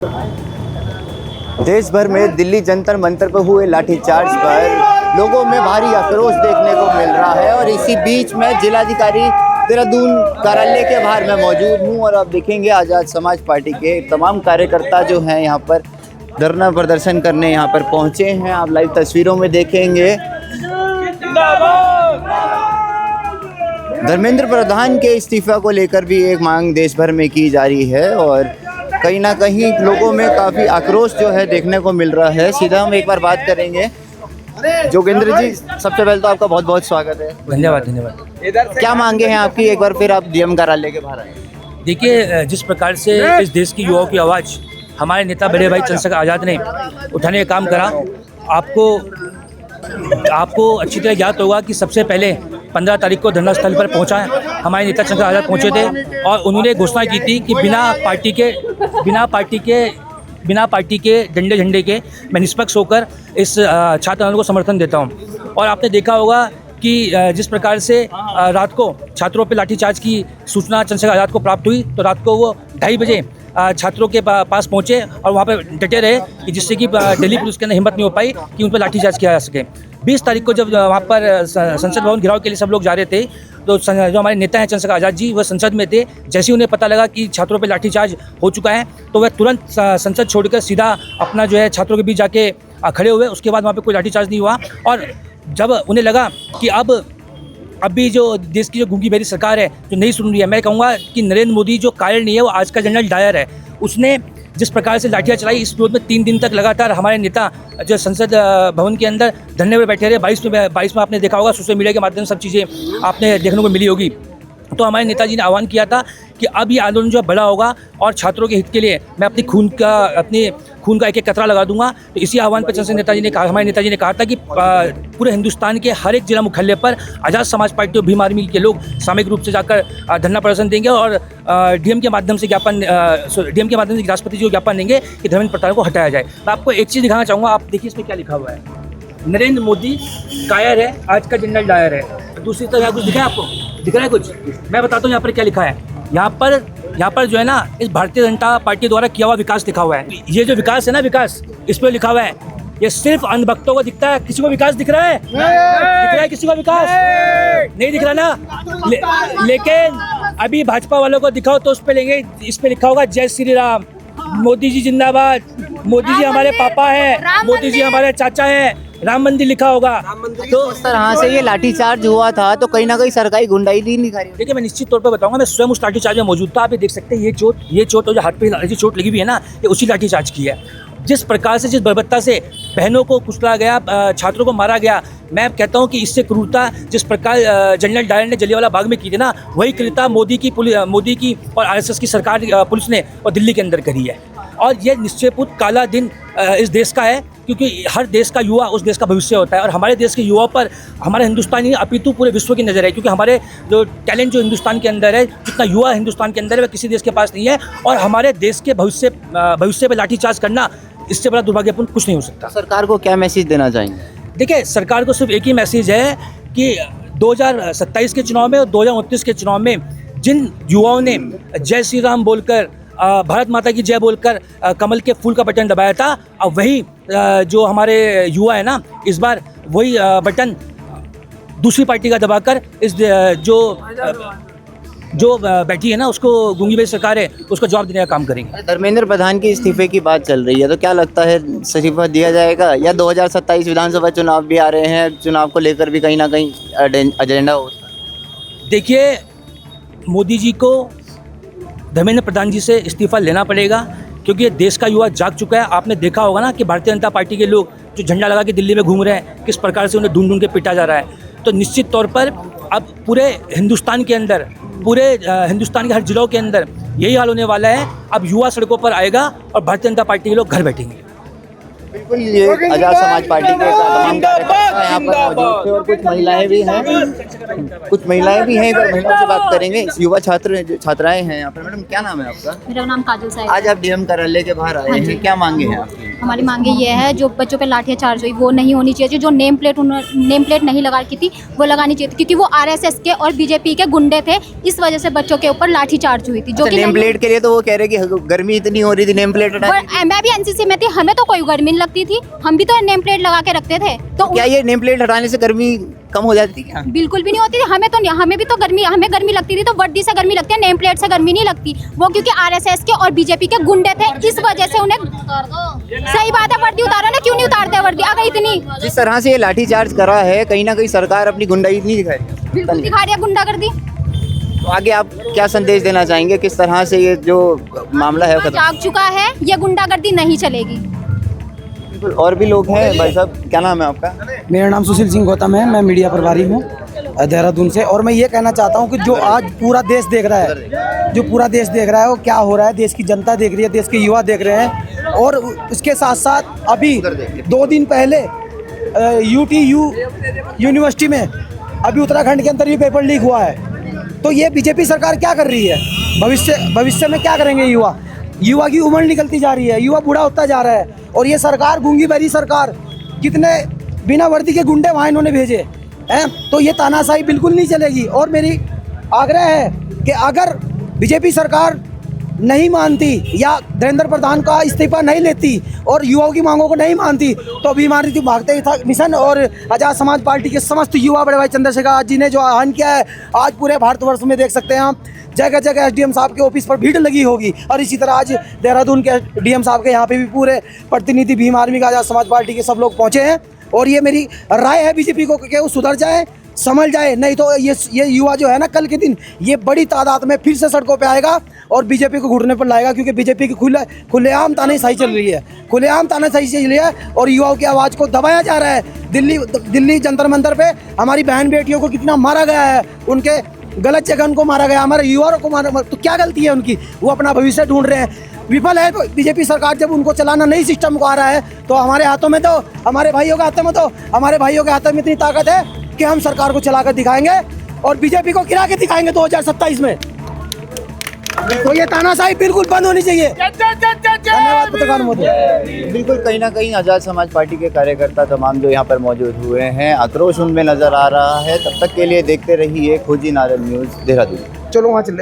देश भर में दिल्ली जंतर मंतर पर हुए लाठीचार्ज पर लोगों में भारी आक्रोश देखने को मिल रहा है और इसी बीच में जिलाधिकारी देहरादून कार्यालय के बाहर मैं मौजूद हूं और आप देखेंगे आज़ाद समाज पार्टी के तमाम कार्यकर्ता जो हैं यहां पर धरना प्रदर्शन करने यहां पर पहुंचे हैं। आप लाइव तस्वीरों में देखेंगे धर्मेंद्र प्रधान के इस्तीफा को लेकर भी एक मांग देश भर में की जा रही है और कहीं ना कहीं लोगों में काफ़ी आक्रोश जो है देखने को मिल रहा है। सीधा हम एक बार बात करेंगे। जोगेंद्र जी, सबसे पहले तो आपका बहुत बहुत स्वागत है। धन्यवाद धन्यवाद। क्या मांगे हैं आपकी, एक बार फिर आप डीएम कार्यालय के बाहर आए। देखिए, जिस प्रकार से इस देश की युवाओं की आवाज़ हमारे नेता बड़े भाई चंद्रशेखर आज़ाद ने उठाने का काम करा, आपको अच्छी तरह याद होगा कि सबसे पहले 15 तारीख को धरना स्थल पर पहुंचा हमारे नेता चंद्रशेखर आज़ाद पहुंचे थे और उन्होंने घोषणा की थी कि बिना पार्टी के झंडे के मैं निष्पक्ष होकर इस छात्र आंदोलन को समर्थन देता हूं। और आपने देखा होगा कि जिस प्रकार से रात को छात्रों पर लाठीचार्ज की सूचना चंद्रशेखर आज़ाद को प्राप्त हुई तो रात को वो 2:30 बजे छात्रों के पास पहुंचे और वहां पर डटे रहे कि जिससे कि दिल्ली पुलिस के अंदर हिम्मत नहीं हो पाई कि उन पर लाठीचार्ज किया जा सके। 20 तारीख को जब वहाँ पर संसद भवन घेराव के लिए सब लोग जा रहे थे तो जो हमारे नेता हैं चंद्रशेखर आज़ाद जी, वह संसद में थे। जैसे ही उन्हें पता लगा कि छात्रों पर लाठीचार्ज हो चुका है तो वह तुरंत संसद छोड़कर सीधा अपना जो है छात्रों के बीच जाके खड़े हुए। उसके बाद वहाँ पर कोई लाठीचार्ज नहीं हुआ और जब उन्हें लगा कि अब भी जो देश की जो गूंगी बहरी सरकार है जो नहीं सुन रही है, मैं कहूँगा कि नरेंद्र मोदी जो कायर नहीं है वो आज का जनरल डायर है। उसने जिस प्रकार से लाठियाँ चलाई, इस विरोध में 3 दिन तक लगातार हमारे नेता जो संसद भवन के अंदर धरने में बैठे रहे। 22 में आपने देखा होगा, सोशल मीडिया के माध्यम से सब चीज़ें आपने देखने को मिली होगी। तो हमारे नेताजी ने आह्वान किया था कि अब ये आंदोलन जो बड़ा होगा और छात्रों के हित के लिए मैं अपने खून का एक कतरा लगा दूंगा। तो इसी आह्वान पर हमारे नेताजी ने कहा था कि पूरे हिंदुस्तान के हर एक जिला मुख्यालय पर आज़ाद समाज पार्टी और भीम आर्मी के लोग सामूहिक रूप से जाकर धरना प्रदर्शन देंगे और डीएम के माध्यम से राष्ट्रपति जी को ज्ञापन देंगे कि धर्मेंद्र प्रधान को हटाया जाए। मैं आपको एक चीज़ दिखाना चाहूँगा। आप देखिए इसमें क्या लिखा हुआ है, नरेंद्र मोदी कायर है, आज का जनरल डायर है। दूसरी तरफ यहाँ कुछ दिखा है, आपको दिख रहा है कुछ? मैं बताता हूँ यहाँ पर क्या लिखा है। यहाँ पर जो है ना, इस भारतीय जनता पार्टी द्वारा किया हुआ विकास लिखा हुआ है। ये जो विकास है ना, विकास इस पर लिखा हुआ है। ये सिर्फ अंधभक्तों को दिखता है। किसी को विकास दिख रहा है? दिख रहा है किसी को विकास? नहीं दिख रहा ना। लेकिन अभी भाजपा वालों को दिखाओ तो उस पर लेंगे, इस पे लिखा होगा जय श्री राम, मोदी जी जिंदाबाद, मोदी जी हमारे पापा है, मोदी जी हमारे चाचा है, राम मंदिर लिखा होगा। तो उस तरह से ये लाठीचार्ज हुआ था तो कहीं ना कहीं सरकारी गुंडाई नहीं दिखा रही। देखिए, मैं निश्चित तौर पर बताऊंगा, मैं स्वयं उस लाठीचार्ज में मौजूद था। आप ये देख सकते हैं, ये चोट जो हाथ पे जो चोट लगी हुई है ना, ये उसी लाठीचार्ज की है। जिस प्रकार से, जिस बर्बरता से बहनों को कुचला गया, छात्रों को मारा गया, मैं कहता हूं कि इससे क्रूरता जिस प्रकार जनरल डायर ने जलियांवाला बाग में की थी ना, वही क्रूरता मोदी की और आरएसएस की सरकार पुलिस ने और दिल्ली के अंदर करी है। और ये निश्चयपूत काला दिन इस देश का है, क्योंकि हर देश का युवा उस देश का भविष्य होता है और हमारे देश के युवाओं पर हमारे हिंदुस्तानी अपितु पूरे विश्व की नज़र है। क्योंकि हमारे जो टैलेंट जो हिंदुस्तान के अंदर है, जितना युवा हिंदुस्तान के अंदर है, वह किसी देश के पास नहीं है। और हमारे देश के भविष्य पर लाठीचार्ज करना, इससे बड़ा दुर्भाग्यपूर्ण कुछ नहीं हो सकता। सरकार को क्या मैसेज देना चाहेंगे? देखिए, सरकार को सिर्फ एक ही मैसेज है कि 2027 के चुनाव में और 2029 के चुनाव में जिन युवाओं ने जय श्री राम बोलकर, भारत माता की जय बोलकर कमल के फूल का बटन दबाया था, अब वही जो हमारे युवा है ना, इस बार वही बटन दूसरी पार्टी का दबाकर इस जो बैठी है ना, उसको गूंगी बहरी सरकार है, उसको जवाब देने का काम करेंगे। धर्मेंद्र प्रधान के इस्तीफे की बात चल रही है तो क्या लगता है इस्तीफा दिया जाएगा या 2027 विधानसभा चुनाव भी आ रहे हैं, चुनाव को लेकर भी कहीं ना कहीं एजेंडा हो? देखिए, मोदी जी को धर्मेंद्र प्रधान जी से इस्तीफा लेना पड़ेगा, क्योंकि ये देश का युवा जाग चुका है। आपने देखा होगा ना कि भारतीय जनता पार्टी के लोग जो झंडा लगा के दिल्ली में घूम रहे हैं, किस प्रकार से उन्हें ढूंढ के पीटा जा रहा है। तो निश्चित तौर पर अब पूरे हिंदुस्तान के अंदर, पूरे हिंदुस्तान के हर जिलों के अंदर यही हाल होने वाला है। अब युवा सड़कों पर आएगा और भारतीय जनता पार्टी के लोग घर बैठेंगे। बिल्कुल, ये आज़ाद समाज पार्टी के तमाम कार्यकर्ता यहाँ पर मौजूद थे और कुछ महिलाएं भी हैं। महिलाओं से बात करेंगे। युवा छात्राएं हैं यहाँ पर। मैडम, क्या नाम है आपका? मेरा नाम काजल साहिब। आज आप डीएम कार्यालय के बाहर आए हैं, क्या मांगे हैं आपकी? हमारी मांगे ये है, जो बच्चों पे लाठियाँ चार्ज हुई वो नहीं होनी चाहिए। जो नेम प्लेट नहीं लगा की थी वो लगानी चाहिए थी, क्योंकि वो आरएसएस के और बीजेपी के गुंडे थे, इस वजह से बच्चों के ऊपर लाठी चार्ज हुई थी। जो कि नेम प्लेट के लिए तो वो कह रहे कि गर्मी इतनी हो रही थी, नेम प्लेट हटा दी। मैं भी एनसीसी में थी, हमें तो कोई गर्मी नहीं लगती थी, हम भी तो नेम प्लेट लगा के रखते थे। तो क्या ये नेम प्लेट हटाने से गर्मी कम हो जाती क्या? बिल्कुल भी नहीं होती थी, हमें भी तो हमें गर्मी लगती थी, तो वर्दी से गर्मी लगती है, नेम प्लेट से गर्मी नहीं लगती। वो क्योंकि आरएसएस के और बीजेपी के गुंडे थे, इस वजह से उन्हें सही बात है, वर्दी उतारो ना, क्यों नहीं उतारते वर्दी अगर इतनी। जिस तरह से ये लाठीचार्ज करा है, कहीं ना कहीं सरकार अपनी गुंडाई नहीं दिखा रही। बिल्कुल दिखा रही है गुंडागर्दी। तो आगे आप क्या संदेश देना चाहेंगे, किस तरह से ये जो मामला है खत्म? जाग चुका है, ये गुंडागर्दी नहीं चलेगी। और भी लोग हैं। भाई साहब, क्या नाम है आपका? मेरा नाम सुशील सिंह गौतम है, मैं मीडिया प्रभारी हूँ देहरादून से। और मैं ये कहना चाहता हूँ कि जो आज पूरा देश देख रहा है, वो क्या हो रहा है, देश की जनता देख रही है, देश के युवा देख रहे हैं। और उसके साथ साथ अभी 2 दिन पहले UTU यूनिवर्सिटी में अभी उत्तराखंड के अंदर ये पेपर लीक हुआ है। तो ये बीजेपी सरकार क्या कर रही है? भविष्य में क्या करेंगे युवा की उम्र निकलती जा रही है, युवा बूढ़ा होता जा रहा है। और ये सरकार, गूंगी बहरी सरकार, कितने बिना वर्दी के गुंडे वहाँ इन्होंने भेजे हैं। तो ये तानाशाही बिल्कुल नहीं चलेगी। और मेरी आग्रह है कि अगर बीजेपी सरकार नहीं मानती या धर्मेंद्र प्रधान का इस्तीफा नहीं लेती और युवाओं की मांगों को नहीं मानती, तो अभी हमारी भागते मिशन और आज़ाद समाज पार्टी के समस्त युवा बड़े भाई चंद्रशेखर आज जी ने जो आह्वान किया है, आज पूरे भारतवर्ष में देख सकते हैं आप, जगह जगह SDM साहब के ऑफिस पर भीड़ लगी होगी। और इसी तरह आज देहरादून के DM साहब के यहाँ पे भी पूरे प्रतिनिधि भीम आर्मी का आज़ाद समाज पार्टी के सब लोग पहुँचे हैं। और ये मेरी राय है बीजेपी को कि वो सुधर जाए, समझ जाए, नहीं तो ये युवा जो है ना, कल के दिन ये बड़ी तादाद में फिर से सड़कों पे आएगा और बीजेपी को घुटने पर लाएगा। क्योंकि बीजेपी की खुलेआम तानाशाही चल रही है, खुलेआम तानाशाही चल रही है और युवाओं की आवाज़ को दबाया जा रहा है। दिल्ली जंतर मंतर पे हमारी बहन बेटियों को कितना मारा गया है, उनके गलत जगह उनको मारा गया, हमारे युवाओं को मारा। तो क्या गलती है उनकी? वो अपना भविष्य ढूंढ रहे हैं। विफल है बीजेपी सरकार, जब उनको चलाना नहीं सिस्टम को आ रहा है, तो हमारे हाथों में तो, हमारे भाइयों के हाथों में इतनी ताकत है कि हम सरकार को चलाकर दिखाएंगे और बीजेपी को गिरा के दिखाएंगे 2027 में। तो ये तानाशाही बिल्कुल बंद होनी चाहिए। धन्यवाद पत्रकार महोदय। बिल्कुल, कहीं ना कहीं आज़ाद समाज पार्टी के कार्यकर्ता तमाम जो यहाँ पर मौजूद हुए हैं, आक्रोश उनमें नजर आ रहा है। तब तक के लिए देखते रहिए खोजी नारद न्यूज़ देहरादून। चलो वहाँ चले।